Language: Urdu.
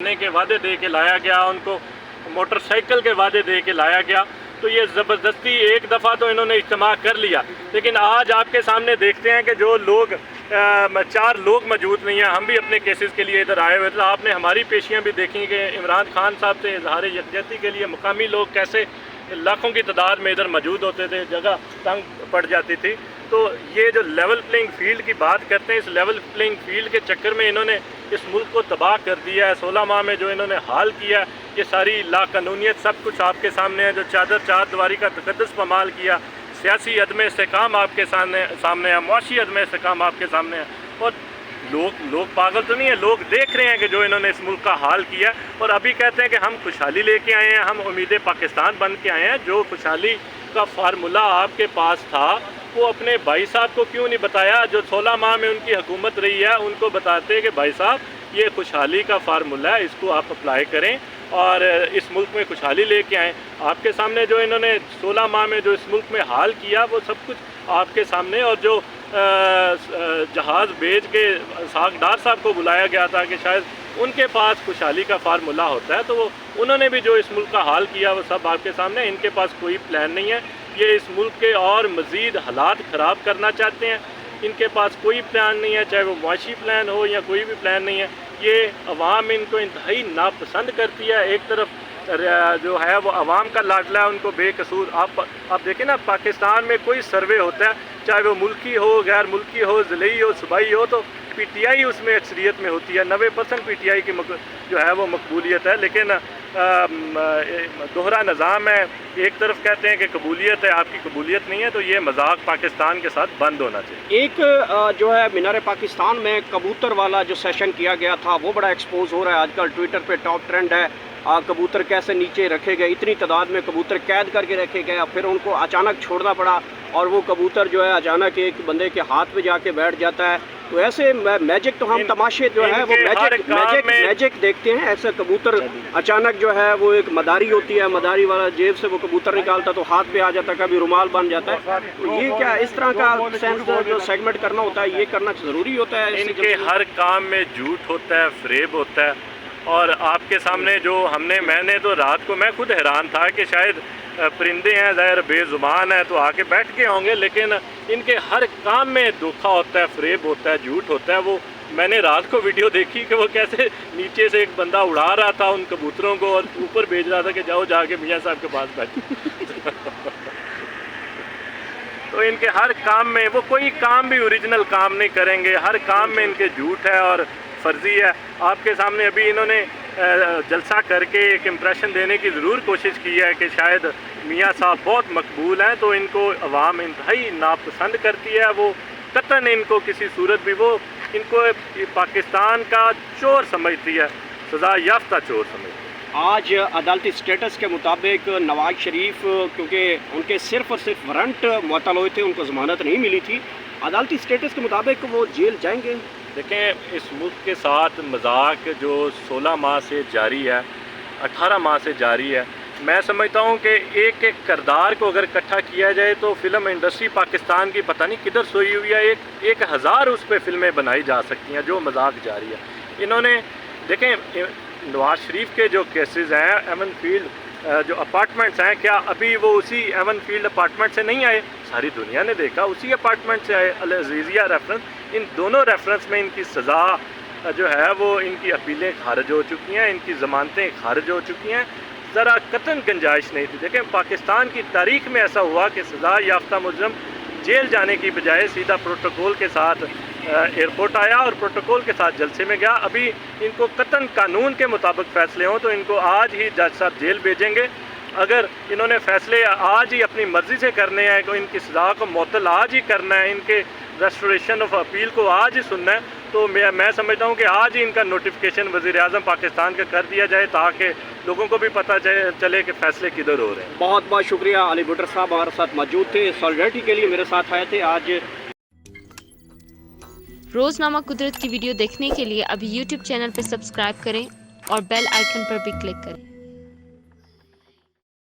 کھانے کے وعدے دے کے لایا گیا، ان کو موٹر سائیکل کے وعدے دے کے لایا گیا، تو یہ زبردستی ایک دفعہ تو انہوں نے اجتماع کر لیا، لیکن آج آپ کے سامنے دیکھتے ہیں کہ جو لوگ 4 لوگ موجود نہیں ہیں، ہم بھی اپنے کیسز کے لیے ادھر آئے ہوئے تھے، آپ نے ہماری پیشیاں بھی دیکھی کہ عمران خان صاحب سے اظہار یکجہتی کے لیے مقامی لوگ کیسے لاکھوں کی تعداد میں ادھر موجود ہوتے تھے، جگہ تنگ پڑ جاتی تھی۔ تو یہ جو لیول پلینگ فیلڈ کی بات کرتے ہیں، اس لیول پلینگ فیلڈ کے چکر میں انہوں نے اس ملک کو تباہ کر دیا ہے۔ 16 ماہ میں جو انہوں نے حال کیا، یہ ساری لا قانونیت سب کچھ آپ کے سامنے ہے، جو چار دیواری کا تقدس پامال کیا، سیاسی عدم استحکام آپ کے سامنے ہے، معاشی عدم استحکام آپ کے سامنے ہے، اور لوگ پاگل تو نہیں ہیں، لوگ دیکھ رہے ہیں کہ جو انہوں نے اس ملک کا حال کیا، اور ابھی کہتے ہیں کہ ہم خوشحالی لے کے آئے ہیں، ہم امید پاکستان بن کے آئے ہیں۔ جو خوشحالی کا فارمولہ آپ کے پاس تھا وہ اپنے بھائی صاحب کو کیوں نہیں بتایا؟ جو 16 ماہ میں ان کی حکومت رہی ہے، ان کو بتاتے کہ بھائی صاحب یہ خوشحالی کا فارمولہ ہے، اس کو آپ اپلائی کریں اور اس ملک میں خوشحالی لے کے آئیں۔ آپ کے سامنے جو انہوں نے 16 ماہ میں جو اس ملک میں حال کیا وہ سب کچھ آپ کے سامنے، اور جو جہاز بھیج کے اسحاق ڈار صاحب کو بلایا گیا تھا کہ شاید ان کے پاس خوشحالی کا فارمولہ ہوتا ہے، تو انہوں نے بھی جو اس ملک کا حال کیا وہ سب آپ کے سامنے۔ ان کے پاس کوئی پلان نہیں ہے، یہ اس ملک کے اور مزید حالات خراب کرنا چاہتے ہیں۔ ان کے پاس کوئی پلان نہیں ہے، چاہے وہ معاشی پلان ہو یا کوئی بھی پلان نہیں ہے۔ یہ عوام ان کو انتہائی ناپسند کرتی ہے۔ ایک طرف جو ہے وہ عوام کا لاڈلا ہے، ان کو بے قصور آپ دیکھیں نا، پاکستان میں کوئی سروے ہوتا ہے، چاہے وہ ملکی ہو، غیر ملکی ہو، ضلعی ہو، صوبائی ہو، تو پی ٹی آئی اس میں اکثریت میں ہوتی ہے، 90% پی ٹی آئی کی جو ہے وہ مقبولیت ہے، لیکن دوہرا نظام ہے۔ ایک طرف کہتے ہیں کہ قبولیت ہے، آپ کی قبولیت نہیں ہے، تو یہ مذاق پاکستان کے ساتھ بند ہونا چاہیے۔ ایک جو ہے مینار پاکستان میں کبوتر والا جو سیشن کیا گیا تھا وہ بڑا ایکسپوز ہو رہا ہے، آج کل ٹویٹر پہ ٹاپ ٹرینڈ ہے۔ کبوتر کیسے نیچے رکھے گئے، اتنی تعداد میں کبوتر قید کر کے رکھے گئے، پھر ان کو اچانک چھوڑنا پڑا، اور وہ کبوتر جو ہے اچانک ایک بندے کے ہاتھ میں جا کے بیٹھ جاتا ہے۔ تو ایسے میجک تو ہم تماشے جو ہے وہ میجک دیکھتے ہیں، ایسے کبوتر اچانک جو ہے وہ ایک مداری ہوتی ہے، مداری والا جیب سے وہ کبوتر نکالتا تو ہاتھ پہ آ جاتا ہے، کبھی رومال بن جاتا ہے۔ تو یہ کیا اس طرح کا جو سیگمنٹ کرنا ہوتا ہے، یہ کرنا ضروری ہوتا ہے؟ ان کے ہر کام میں جھوٹ ہوتا ہے، فریب ہوتا ہے، اور آپ کے سامنے جو میں نے تو رات کو میں خود حیران تھا کہ شاید پرندے ہیں، ظاہر بے زبان ہے تو آ کے بیٹھ کے ہوں گے، لیکن ان کے ہر کام میں دھوکہ ہوتا ہے، فریب ہوتا ہے، جھوٹ ہوتا ہے۔ وہ میں نے رات کو ویڈیو دیکھی کہ وہ کیسے نیچے سے ایک بندہ اڑا رہا تھا ان کبوتروں کو اور اوپر بھیج رہا تھا کہ جاؤ جا کے میاں صاحب کے پاس بیٹھو۔ تو ان کے ہر کام میں وہ کوئی کام بھی اوریجنل کام نہیں کریں گے، ہر کام میں ان کے جھوٹ ہے اور فرضی ہے۔ آپ کے سامنے ابھی انہوں نے جلسہ کر کے ایک امپریشن دینے کی ضرور کوشش کی ہے کہ شاید میاں صاحب بہت مقبول ہیں، تو ان کو عوام انتہائی ناپسند کرتی ہے۔ وہ قطعاً ان کو کسی صورت بھی وہ ان کو پاکستان کا چور سمجھتی ہے، سزا یافتہ چور سمجھتی ہے۔ آج عدالتی سٹیٹس کے مطابق نواز شریف، کیونکہ ان کے صرف اور صرف وارنٹ معطل ہوئے تھے، ان کو ضمانت نہیں ملی تھی، عدالتی سٹیٹس کے مطابق وہ جیل جائیں گے؟ دیکھیں، اس ملک کے ساتھ مذاق جو 16 ماہ سے جاری ہے، 18 ماہ سے جاری ہے، میں سمجھتا ہوں کہ ایک ایک کردار کو اگر اکٹھا کیا جائے تو فلم انڈسٹری پاکستان کی پتہ نہیں کدھر سوئی ہوئی ہے، 1000 اس پہ فلمیں بنائی جا سکتی ہیں، جو مذاق جاری ہے۔ انہوں نے دیکھیں، نواز شریف کے جو کیسز ہیں، ایون فیلڈ جو اپارٹمنٹس ہیں، کیا ابھی وہ اسی ایون فیلڈ اپارٹمنٹ سے نہیں آئے؟ ساری دنیا نے دیکھا اسی اپارٹمنٹ سے آئے۔ العزیزیہ ریفرنس، ان دونوں ریفرنس میں ان کی سزا جو ہے وہ ان کی اپیلیں خارج ہو چکی ہیں، ان کی ضمانتیں خارج ہو چکی ہیں، ذرا قطعاً گنجائش نہیں تھی۔ دیکھیں، پاکستان کی تاریخ میں ایسا ہوا کہ سزا یافتہ مجرم جیل جانے کی بجائے سیدھا پروٹوکول کے ساتھ ایئرپورٹ آیا اور پروٹوکول کے ساتھ جلسے میں گیا۔ ابھی ان کو قطعاً قانون کے مطابق فیصلے ہوں تو ان کو آج ہی جج صاحب جیل بھیجیں گے۔ اگر انہوں نے فیصلے آج ہی اپنی مرضی سے کرنے ہیں کہ ان کی سزا کو معطل آج ہی کرنا ہے، ان کے ریسٹوریشن آف اپیل کو آج ہی سننا ہے، تو میں سمجھتا ہوں کہ آج ہی ان کا نوٹیفیکیشن وزیر اعظم پاکستان کا کر دیا جائے تاکہ لوگوں کو بھی پتہ چلے کہ فیصلے کدھر ہو رہے ہیں۔ بہت بہت شکریہ۔ علی بھٹر صاحب ہمارے ساتھ موجود تھے، سالیڈرٹی کے لیے میرے ساتھ آئے تھے آج۔ روزنامہ قدرت کی ویڈیو دیکھنے کے لیے ابھی یوٹیوب چینل پہ سبسکرائب کریں اور بیل آئیکن پر بھی کلک کریں۔